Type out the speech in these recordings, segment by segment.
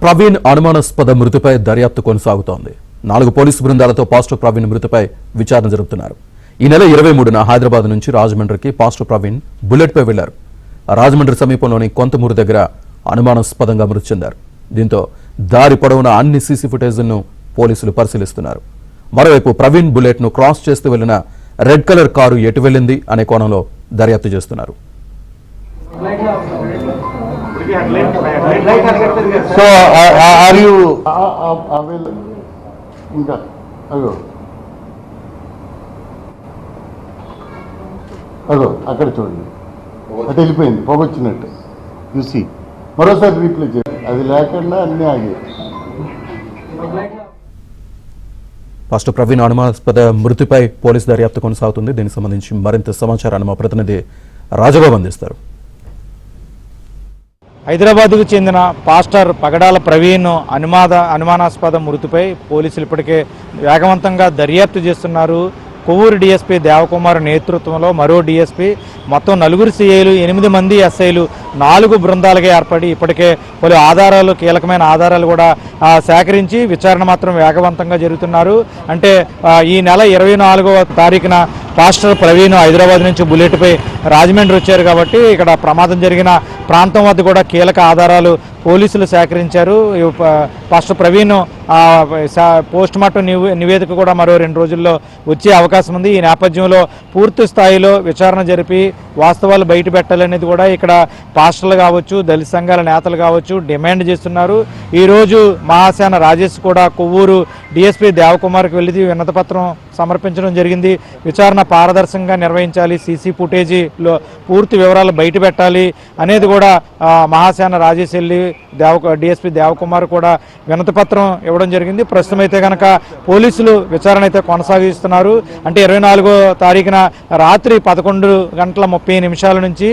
ప్రవీణ్ అనుమానాస్పద మృతిపై దర్యాప్తు కొనసాగుతోంది. 4 పోలీసు బృందాలతో పాస్టర్ ప్రవీణ్ మృతిపై విచారణ జరుపుతున్నారు. ఈ నెల 23న హైదరాబాద్ నుంచి రాజమండ్రికి పాస్టర్ ప్రవీణ్ బుల్లెట్పై వెళ్లారు. రాజమండ్రి సమీపంలోని కొంతమూరు దగ్గర అనుమానాస్పదంగా మృతి చెందారు. దీంతో దారి పొడవునా అన్ని సీసీ ఫుటేజ్లను పోలీసులు పరిశీలిస్తున్నారు. మరోవైపు ప్రవీణ్ బుల్లెట్ ను క్రాస్ చేస్తూ వెళ్లిన రెడ్ కలర్ కారు ఎటు వెళ్ళింది అనే కోణంలో దర్యాప్తు చేస్తున్నారు. So are you available? ఇంకా అగో అగో అక్కడ చూడండి, అటు వెళ్ళిపోయింది, పొగొచ్చినట్టు చూసి మరోసారి రీప్లే చేయండి. అది లేకుండా అన్నీ ఆగే. పాస్టర్ ప్రవీణ్ అనుమానాస్పద మృతిపై పోలీసు దర్యాప్తు కొనసాగుతుంది. దీనికి సంబంధించి మరింత సమాచారాన్ని మా ప్రతినిధి రాజబాబు అందిస్తారు. హైదరాబాద్కు చెందిన పాస్టర్ పగడాల ప్రవీణ్ అనుమానాస్పద మృతిపై పోలీసులు ఇప్పటికే వేగవంతంగా దర్యాప్తు చేస్తున్నారు. కొవ్వూరు డీఎస్పీ దేవకుమార్ నేతృత్వంలో మరో డీఎస్పీ మొత్తం 4 సిఐలు 8 మంది ఎస్ఐలు 4 బృందాలుగా ఏర్పడి ఇప్పటికే పలు ఆధారాలు కీలకమైన ఆధారాలు కూడా సేకరించి విచారణ మాత్రం వేగవంతంగా జరుగుతున్నారు. అంటే ఈ నెల 24వ తారీఖున పాస్టర్ ప్రవీణ్ హైదరాబాద్ నుంచి బుల్లెట్పై రాజమండ్రి వచ్చారు కాబట్టి ఇక్కడ ప్రమాదం జరిగిన ప్రాంతం వద్ద కూడా కీలక ఆధారాలు పోలీసులు సేకరించారు. పాస్టర్ ప్రవీణ్ పోస్ట్ మార్టం నివేదిక కూడా మరో 2 రోజుల్లో వచ్చే అవకాశం ఉంది. ఈ నేపథ్యంలో పూర్తి స్థాయిలో విచారణ జరిపి వాస్తవాలు బయట పెట్టాలనేది కూడా ఇక్కడ పాస్టర్లు కావచ్చు, దళిత సంఘాల నేతలు కావచ్చు డిమాండ్ చేస్తున్నారు. ఈరోజు మహాసేన రాజేష్ కూడా కొవ్వూరు డిఎస్పీ దేవకుమార్కి వెళ్ళి వినతిపత్రం సమర్పించడం జరిగింది. విచారణ పారదర్శకంగా నిర్వహించాలి, సీసీ ఫుటేజీలో పూర్తి వివరాలు బయట పెట్టాలి అనేది కూడా మహాసేన రాజేష్ వెళ్ళి డిఎస్పీ దేవకుమార్ కూడా వినతిపత్రం ఇవ్వడం జరిగింది. ప్రస్తుతం అయితే కనుక పోలీసులు విచారణ అయితే కొనసాగిస్తున్నారు. అంటే 24వ తారీఖున రాత్రి 11:30 నుంచి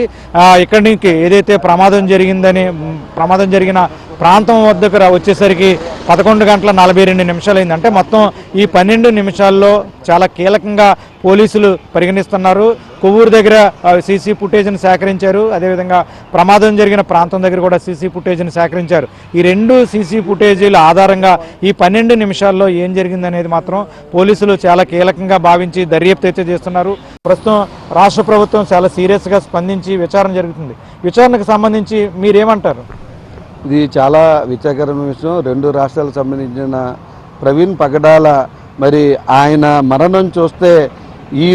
ఇక్కడి నుంచి ఏదైతే ప్రమాదం జరిగిన ప్రాంతం వద్దకు వచ్చేసరికి 11:42 అయింది. అంటే మొత్తం ఈ 12 నిమిషాల్లో చాలా కీలకంగా పోలీసులు పరిగణిస్తున్నారు. కొవ్వూరు దగ్గర సీసీ ఫుటేజ్ని సేకరించారు, అదేవిధంగా ప్రమాదం జరిగిన ప్రాంతం దగ్గర కూడా సీసీ ఫుటేజ్ని సేకరించారు. ఈ 2 సీసీ ఫుటేజీల ఆధారంగా ఈ 12 నిమిషాల్లో ఏం జరిగిందనేది మాత్రం పోలీసులు చాలా కీలకంగా భావించి దర్యాప్తు అయితే చేస్తున్నారు. ప్రస్తుతం రాష్ట్ర ప్రభుత్వం చాలా సీరియస్గా స్పందించి విచారణ జరుగుతుంది. విచారణకు సంబంధించి మీరేమంటారు? ఇది చాలా విచారకరమైన విషయం. 2 రాష్ట్రాలకు సంబంధించిన ప్రవీణ్ పగడాల మరి ఆయన మరణం చూస్తే ఈ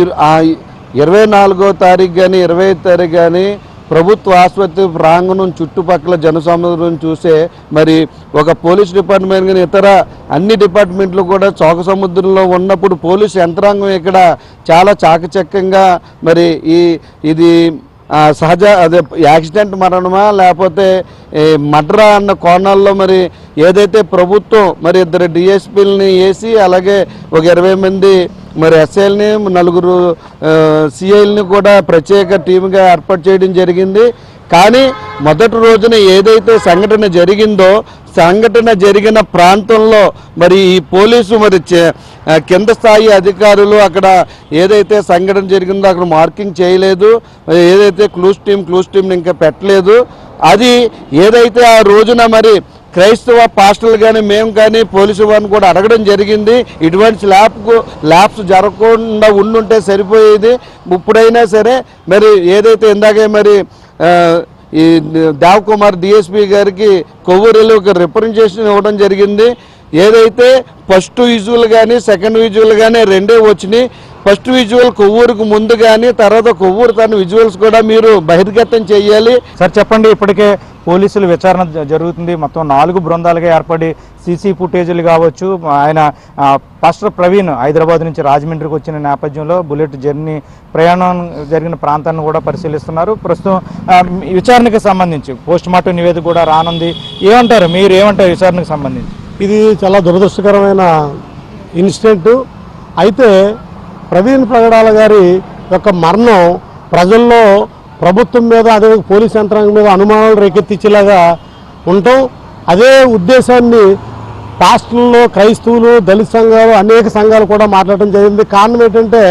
24వ తారీఖు కానీ 25వ తారీఖు కానీ ప్రభుత్వ ఆసుపత్రి ప్రాంగణం చుట్టుపక్కల జనసముద్రం చూసే మరి ఒక పోలీస్ డిపార్ట్మెంట్ కానీ ఇతర అన్ని డిపార్ట్మెంట్లు కూడా చౌక సముద్రంలో ఉన్నప్పుడు పోలీసు యంత్రాంగం ఇక్కడ చాలా చాకచక్యంగా మరి ఇది సహజ అదే యాక్సిడెంట్ మరణమా లేకపోతే మర్డరా అన్న కోణాల్లో మరి ఏదైతే ప్రభుత్వం మరి 2 డిఎస్పీలని వేసి అలాగే ఒక 20 మంది మరి ఎస్ఐల్ని 4 సిఐల్ని కూడా ప్రత్యేక టీముగా ఏర్పాటు చేయడం జరిగింది. కానీ మొదటి రోజున ఏదైతే సంఘటన జరిగిన ప్రాంతంలో మరి ఈ పోలీసు మరి కింద స్థాయి అధికారులు అక్కడ ఏదైతే సంఘటన జరిగిందో అక్కడ మార్కింగ్ చేయలేదు, ఏదైతే క్లూస్ టీంని ఇంకా పెట్టలేదు. అది ఏదైతే ఆ రోజున మరి క్రైస్తవ పాస్టర్లు కానీ మేము కానీ పోలీసు వారిని కూడా అడగడం జరిగింది. ఇటువంటి ల్యాబ్స్ జరగకుండా ఉండుంటే సరిపోయేది. ఇప్పుడైనా సరే మరి ఏదైతే ఇందాకే మరి ఈ దేవకుమార్ డిఎస్పీ గారికి కొవ్వూరులో ఒక రిప్రజెంటేషన్ ఇవ్వడం జరిగింది. ఏదైతే ఫస్ట్ విజువల్ కానీ సెకండ్ విజువల్ కానీ 2 వచ్చినాయి. ఫస్ట్ విజువల్ కొవ్వూరుకు ముందు కానీ తర్వాత కొవ్వూరు తన విజువల్స్ కూడా మీరు బహిర్గతం చేయాలి. సార్ చెప్పండి, ఇప్పటికే పోలీసులు విచారణ జరుగుతుంది. మొత్తం 4 బృందాలుగా ఏర్పడి సీసీ ఫుటేజీలు కావచ్చు, ఆయన పాస్టర్ ప్రవీణ్ హైదరాబాద్ నుంచి రాజమండ్రికి వచ్చిన నేపథ్యంలో బుల్లెట్ ప్రయాణం జరిగిన ప్రాంతాన్ని కూడా పరిశీలిస్తున్నారు. ప్రస్తుతం విచారణకు సంబంధించి పోస్ట్ మార్టం నివేదిక కూడా రానుంది. మీరు ఏమంటారు విచారణకు సంబంధించి? ఇది చాలా దురదృష్టకరమైన ఇన్సిడెంట్. అయితే ప్రవీణ్ పగడాల గారి యొక్క మరణం ప్రజల్లో, ప్రభుత్వం మీద, అదే పోలీస్ యంత్రాంగం మీద అనుమానాలు రేకెత్తించేలాగా ఉండటం, అదే ఉద్దేశాన్ని పాస్టర్లు, క్రైస్తవులు, దళిత సంఘాలు, అనేక సంఘాలు కూడా మాట్లాడడం జరిగింది. కారణం ఏంటంటే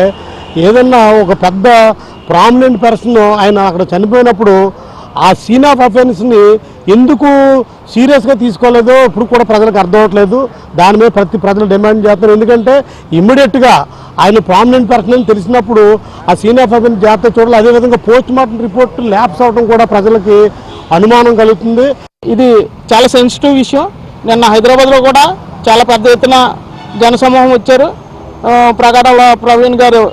ఏదన్నా ఒక పెద్ద ప్రామినెంట్ పర్సన్ ఆయన అక్కడ చనిపోయినప్పుడు ఆ సీన్ ఆఫ్ అఫెన్స్ని ఎందుకు సీరియస్గా తీసుకోలేదో ఇప్పుడు కూడా ప్రజలకు అర్థం అవ్వట్లేదు. దాని మీద ప్రజలు డిమాండ్ చేస్తున్నారు. ఎందుకంటే ఇమ్మీడియట్గా ఆయన ప్రామినెంట్ పర్సన్ అని తెలిసినప్పుడు ఆ సీన్ ఆఫ్ అఫెన్స్ జాగ్రత్త చూడాలి. అదేవిధంగా పోస్ట్ మార్టం రిపోర్ట్ ల్యాబ్స్ అవడం కూడా ప్రజలకి అనుమానం కలుగుతుంది. ఇది చాలా సెన్సిటివ్ విషయం. నిన్న హైదరాబాద్లో కూడా చాలా పెద్ద ఎత్తున జనసమూహం వచ్చారు. ప్రగడాల ప్రవీణ్ గారు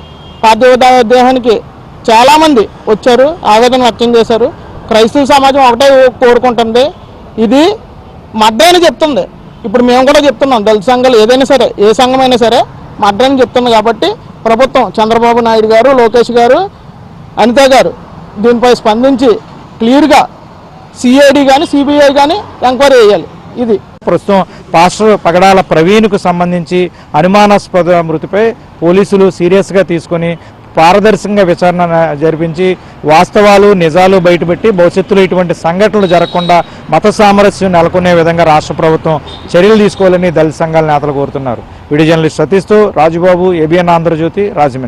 పార్థివ దేహానికి చాలామంది వచ్చారు, ఆవేదన వ్యక్తం చేశారు. క్రైస్తవ సమాజం ఒకటే కోరుకుంటుంది, ఇది మర్డర్ అని చెప్తుంది. ఇప్పుడు మేము కూడా చెప్తున్నాం, దళిత సంఘాలు ఏదైనా సరే, ఏ సంఘమైనా సరే మర్డర్ అని చెప్తుంది. కాబట్టి ప్రభుత్వం, చంద్రబాబు నాయుడు గారు, లోకేష్ గారు, అనిత గారు దీనిపై స్పందించి క్లియర్గా సిఐడి కానీ సిబిఐ కానీ ఎంక్వైరీ చేయాలి. ఇది ప్రస్తుతం పాస్టర్ పగడాల ప్రవీణ్కు సంబంధించి అనుమానాస్పద మృతిపై పోలీసులు సీరియస్గా తీసుకొని పారదర్శకంగా విచారణ జరిపించి వాస్తవాలు నిజాలు బయటపెట్టి భవిష్యత్తులో ఇటువంటి సంఘటనలు జరగకుండా మత సామరస్యం నెలకొనే విధంగా రాష్ట్ర ప్రభుత్వం చర్యలు తీసుకోవాలని దళిత సంఘాల నేతలు కోరుతున్నారు. వీడియో జర్నలిస్ట్ సతీష్తో రాజుబాబు, ఏబిఎన్ ఆంధ్రజ్యోతి, రాజమండ్రి.